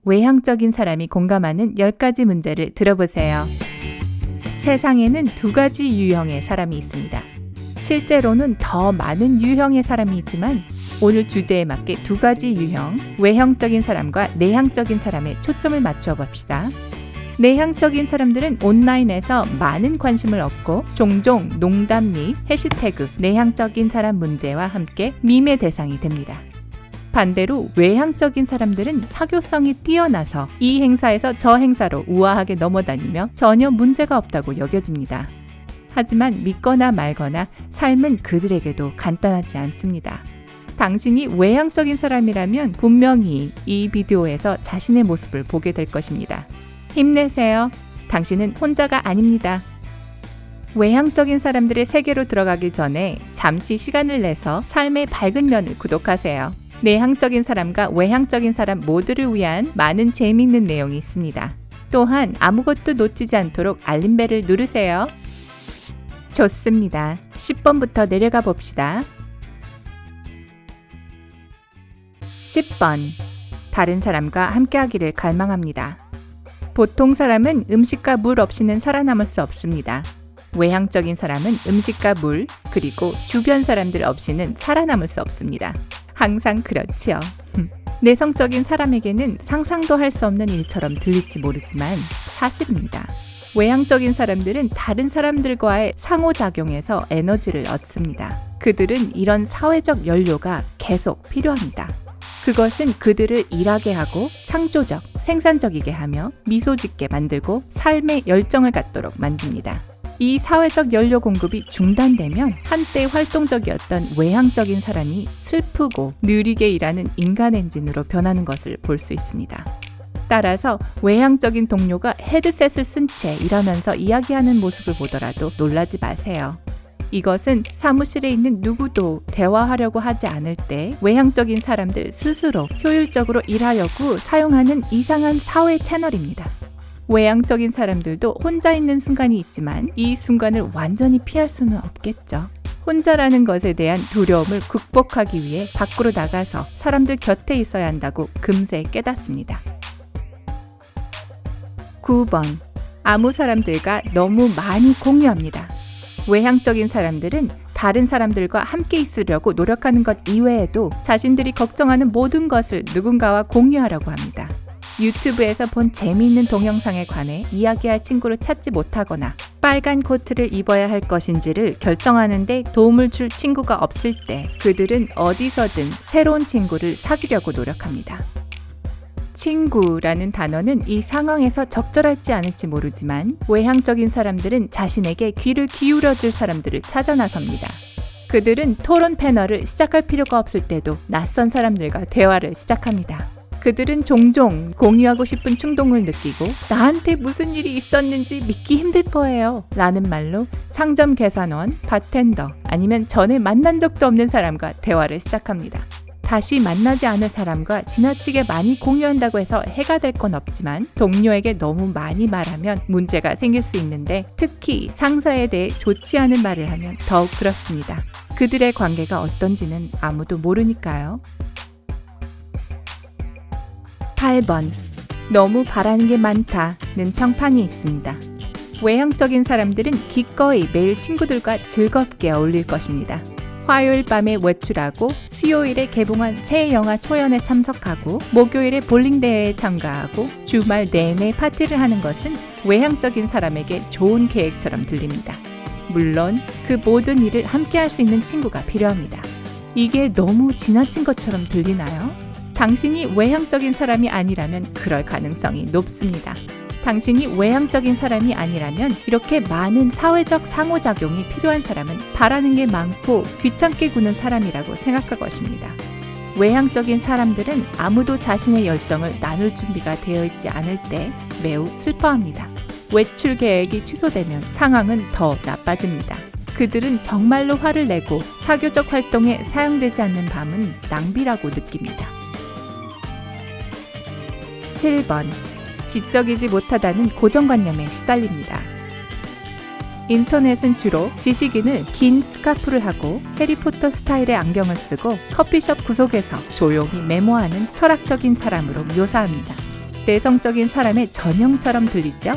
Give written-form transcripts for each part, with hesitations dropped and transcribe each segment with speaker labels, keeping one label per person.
Speaker 1: 외향적인 사람이 공감하는 10가지 문제를 들어보세요. 세상에는 2가지 유형의 사람이 있습니다. 실제로는 더 많은 유형의 사람이 있지만 오늘 주제에 맞게 2가지 유형, 외형적인 사람과 내향적인 사람에 초점을 맞추어 봅시다. 내향적인 사람들은 온라인에서 많은 관심을 얻고 종종 농담 및 해시태그 내향적인 사람 문제와 함께 밈의 대상이 됩니다. 반대로 외향적인 사람들은 사교성이 뛰어나서 이 행사에서 저 행사로 우아하게 넘어다니며 전혀 문제가 없다고 여겨집니다. 하지만 믿거나 말거나 삶은 그들에게도 간단하지 않습니다. 당신이 외향적인 사람이라면 분명히 이 비디오에서 자신의 모습을 보게 될 것입니다. 힘내세요. 당신은 혼자가 아닙니다. 외향적인 사람들의 세계로 들어가기 전에 잠시 시간을 내서 삶의 밝은 면을 구독하세요. 내향적인 사람과 외향적인 사람 모두를 위한 많은 재미있는 내용이 있습니다. 또한 아무것도 놓치지 않도록 알림벨을 누르세요. 좋습니다. 10번부터 내려가 봅시다. 10번. 다른 사람과 함께하기를 갈망합니다. 보통 사람은 음식과 물 없이는 살아남을 수 없습니다. 외향적인 사람은 음식과 물, 그리고 주변 사람들 없이는 살아남을 수 없습니다. 항상 그렇지요. 내성적인 사람에게는 상상도 할 수 없는 일처럼 들릴지 모르지만 사실입니다. 외향적인 사람들은 다른 사람들과의 상호작용에서 에너지를 얻습니다. 그들은 이런 사회적 연료가 계속 필요합니다. 그것은 그들을 일하게 하고 창조적, 생산적이게 하며 미소 짓게 만들고 삶의 열정을 갖도록 만듭니다. 이 사회적 연료 공급이 중단되면 한때 활동적이었던 외향적인 사람이 슬프고 느리게 일하는 인간 엔진으로 변하는 것을 볼 수 있습니다. 따라서 외향적인 동료가 헤드셋을 쓴 채 일하면서 이야기하는 모습을 보더라도 놀라지 마세요. 이것은 사무실에 있는 누구도 대화하려고 하지 않을 때 외향적인 사람들 스스로 효율적으로 일하려고 사용하는 이상한 사회 채널입니다. 외향적인 사람들도 혼자 있는 순간이 있지만 이 순간을 완전히 피할 수는 없겠죠. 혼자라는 것에 대한 두려움을 극복하기 위해 밖으로 나가서 사람들 곁에 있어야 한다고 금세 깨닫습니다. 9번. 아무 사람들과 너무 많이 공유합니다. 외향적인 사람들은 다른 사람들과 함께 있으려고 노력하는 것 이외에도 자신들이 걱정하는 모든 것을 누군가와 공유하려고 합니다. 유튜브에서 본 재미있는 동영상에 관해 이야기할 친구를 찾지 못하거나 빨간 코트를 입어야 할 것인지를 결정하는 데 도움을 줄 친구가 없을 때 그들은 어디서든 새로운 친구를 사귀려고 노력합니다. 친구라는 단어는 이 상황에서 적절할지 않을지 모르지만 외향적인 사람들은 자신에게 귀를 기울여줄 사람들을 찾아 나섭니다. 그들은 토론 패널을 시작할 필요가 없을 때도 낯선 사람들과 대화를 시작합니다. 그들은 종종 공유하고 싶은 충동을 느끼고 나한테 무슨 일이 있었는지 믿기 힘들 거예요 라는 말로 상점 계산원, 바텐더 아니면 전에 만난 적도 없는 사람과 대화를 시작합니다. 다시 만나지 않을 사람과 지나치게 많이 공유한다고 해서 해가 될 건 없지만 동료에게 너무 많이 말하면 문제가 생길 수 있는데 특히 상사에 대해 좋지 않은 말을 하면 더욱 그렇습니다. 그들의 관계가 어떤지는 아무도 모르니까요. 8번. 너무 바라는 게 많다는 평판이 있습니다. 외향적인 사람들은 기꺼이 매일 친구들과 즐겁게 어울릴 것입니다. 화요일 밤에 외출하고 수요일에 개봉한 새 영화 초연에 참석하고 목요일에 볼링 대회에 참가하고 주말 내내 파티를 하는 것은 외향적인 사람에게 좋은 계획처럼 들립니다. 물론 그 모든 일을 함께 할 수 있는 친구가 필요합니다. 이게 너무 지나친 것처럼 들리나요? 당신이 외향적인 사람이 아니라면 그럴 가능성이 높습니다. 당신이 외향적인 사람이 아니라면 이렇게 많은 사회적 상호작용이 필요한 사람은 바라는 게 많고 귀찮게 구는 사람이라고 생각할 것입니다. 외향적인 사람들은 아무도 자신의 열정을 나눌 준비가 되어 있지 않을 때 매우 슬퍼합니다. 외출 계획이 취소되면 상황은 더 나빠집니다. 그들은 정말로 화를 내고 사교적 활동에 사용되지 않는 밤은 낭비라고 느낍니다. 7번. 지적이지 못하다는 고정관념에 시달립니다. 인터넷은 주로 지식인을 긴 스카프를 하고 해리포터 스타일의 안경을 쓰고 커피숍 구석에서 조용히 메모하는 철학적인 사람으로 묘사합니다. 내성적인 사람의 전형처럼 들리죠?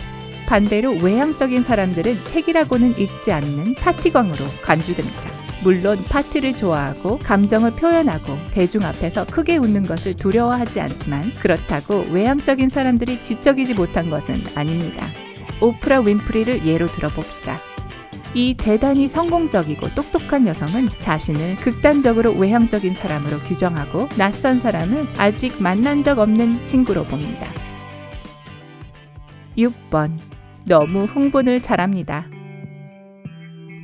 Speaker 1: 반대로 외향적인 사람들은 책이라고는 읽지 않는 파티광으로 간주됩니다. 물론 파티를 좋아하고 감정을 표현하고 대중 앞에서 크게 웃는 것을 두려워하지 않지만 그렇다고 외향적인 사람들이 지적이지 못한 것은 아닙니다. 오프라 윈프리를 예로 들어봅시다. 이 대단히 성공적이고 똑똑한 여성은 자신을 극단적으로 외향적인 사람으로 규정하고 낯선 사람을 아직 만난 적 없는 친구로 봅니다. 6번. 너무 흥분을 잘합니다.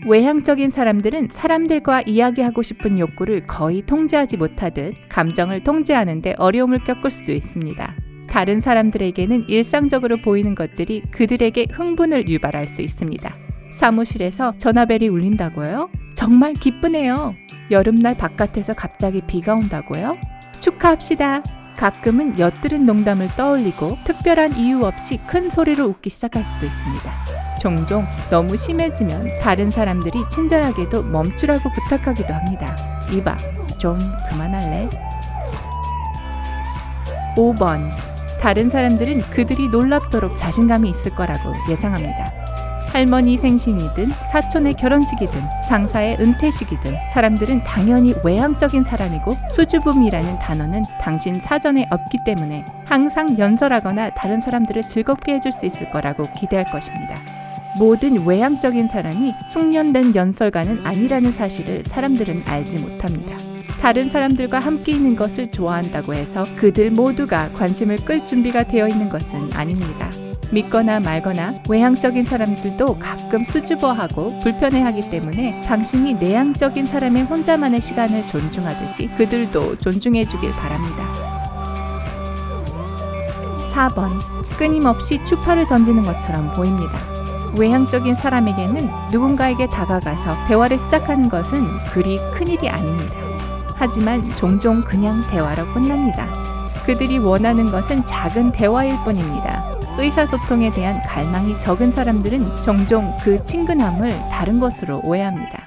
Speaker 1: 외향적인 사람들은 사람들과 이야기하고 싶은 욕구를 거의 통제하지 못하듯 감정을 통제하는 데 어려움을 겪을 수도 있습니다. 다른 사람들에게는 일상적으로 보이는 것들이 그들에게 흥분을 유발할 수 있습니다. 사무실에서 전화벨이 울린다고요? 정말 기쁘네요. 여름날 바깥에서 갑자기 비가 온다고요? 축하합시다. 가끔은 엿들은 농담을 떠올리고 특별한 이유 없이 큰 소리로 웃기 시작할 수도 있습니다. 종종 너무 심해지면 다른 사람들이 친절하게도 멈추라고 부탁하기도 합니다. 이봐, 좀 그만할래? 5번. 다른 사람들은 그들이 놀랍도록 자신감이 있을 거라고 예상합니다. 할머니 생신이든 사촌의 결혼식이든 상사의 은퇴식이든 사람들은 당연히 외향적인 사람이고 수줍음이라는 단어는 당신 사전에 없기 때문에 항상 연설하거나 다른 사람들을 즐겁게 해줄 수 있을 거라고 기대할 것입니다. 모든 외향적인 사람이 숙련된 연설가는 아니라는 사실을 사람들은 알지 못합니다. 다른 사람들과 함께 있는 것을 좋아한다고 해서 그들 모두가 관심을 끌 준비가 되어 있는 것은 아닙니다. 믿거나 말거나 외향적인 사람들도 가끔 수줍어하고 불편해하기 때문에 당신이 내향적인 사람의 혼자만의 시간을 존중하듯이 그들도 존중해 주길 바랍니다. 4번. 끊임없이 추파를 던지는 것처럼 보입니다. 외향적인 사람에게는 누군가에게 다가가서 대화를 시작하는 것은 그리 큰일이 아닙니다. 하지만 종종 그냥 대화로 끝납니다. 그들이 원하는 것은 작은 대화일 뿐입니다. 의사소통에 대한 갈망이 적은 사람들은 종종 그 친근함을 다른 것으로 오해합니다.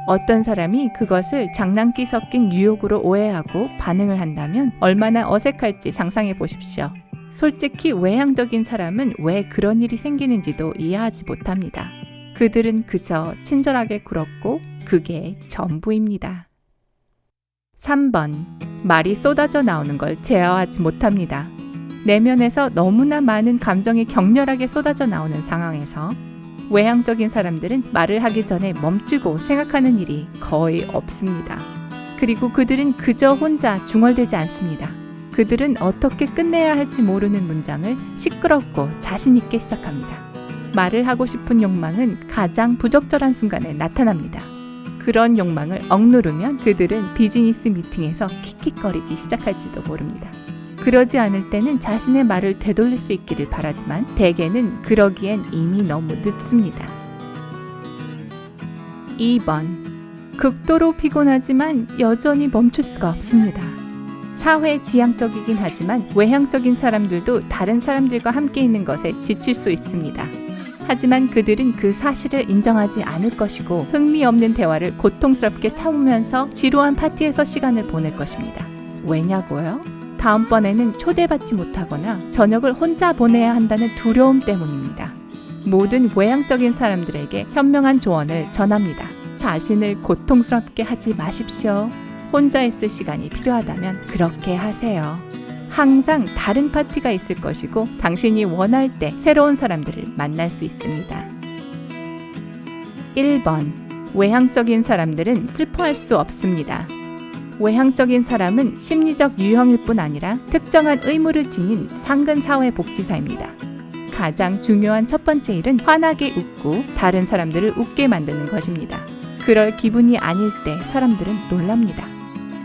Speaker 1: 어떤 사람이 그것을 장난기 섞인 유혹으로 오해하고 반응을 한다면 얼마나 어색할지 상상해 보십시오. 솔직히 외향적인 사람은 왜 그런 일이 생기는지도 이해하지 못합니다. 그들은 그저 친절하게 굴었고 그게 전부입니다. 3번. 말이 쏟아져 나오는 걸 제어하지 못합니다. 내면에서 너무나 많은 감정이 격렬하게 쏟아져 나오는 상황에서 외향적인 사람들은 말을 하기 전에 멈추고 생각하는 일이 거의 없습니다. 그리고 그들은 그저 혼자 중얼대지 않습니다. 그들은 어떻게 끝내야 할지 모르는 문장을 시끄럽고 자신 있게 시작합니다. 말을 하고 싶은 욕망은 가장 부적절한 순간에 나타납니다. 그런 욕망을 억누르면 그들은 비즈니스 미팅에서 킥킥거리기 시작할지도 모릅니다. 그러지 않을 때는 자신의 말을 되돌릴 수 있기를 바라지만 대개는 그러기엔 이미 너무 늦습니다. 2번. 극도로 피곤하지만 여전히 멈출 수가 없습니다. 사회 지향적이긴 하지만 외향적인 사람들도 다른 사람들과 함께 있는 것에 지칠 수 있습니다. 하지만 그들은 그 사실을 인정하지 않을 것이고 흥미없는 대화를 고통스럽게 참으면서 지루한 파티에서 시간을 보낼 것입니다. 왜냐고요? 다음번에는 초대받지 못하거나 저녁을 혼자 보내야 한다는 두려움 때문입니다. 모든 외향적인 사람들에게 현명한 조언을 전합니다. 자신을 고통스럽게 하지 마십시오. 혼자 있을 시간이 필요하다면 그렇게 하세요. 항상 다른 파티가 있을 것이고 당신이 원할 때 새로운 사람들을 만날 수 있습니다. 1번. 외향적인 사람들은 슬퍼할 수 없습니다. 외향적인 사람은 심리적 유형일 뿐 아니라 특정한 의무를 지닌 상근 사회복지사입니다. 가장 중요한 첫 번째 일은 환하게 웃고 다른 사람들을 웃게 만드는 것입니다. 그럴 기분이 아닐 때 사람들은 놀랍니다.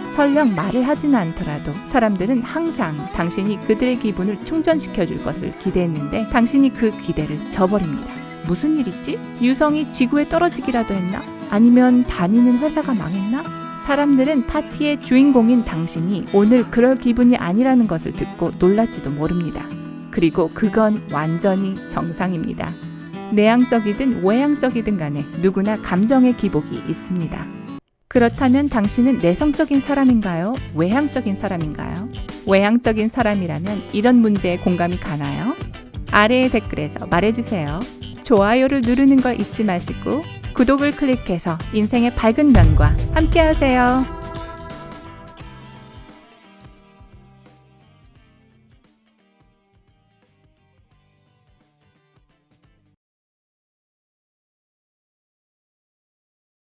Speaker 1: 설령 말을 하지는 않더라도 사람들은 항상 당신이 그들의 기분을 충전시켜 줄 것을 기대했는데 당신이 그 기대를 저버립니다. 무슨 일이지? 유성이 지구에 떨어지기라도 했나? 아니면 다니는 회사가 망했나? 사람들은 파티의 주인공인 당신이 오늘 그럴 기분이 아니라는 것을 듣고 놀랄지도 모릅니다. 그리고 그건 완전히 정상입니다. 내향적이든 외향적이든 간에 누구나 감정의 기복이 있습니다. 그렇다면 당신은 내성적인 사람인가요? 외향적인 사람인가요? 외향적인 사람이라면 이런 문제에 공감이 가나요? 아래의 댓글에서 말해주세요. 좋아요를 누르는 걸 잊지 마시고 구독을 클릭해서 인생의 밝은 면과 함께하세요.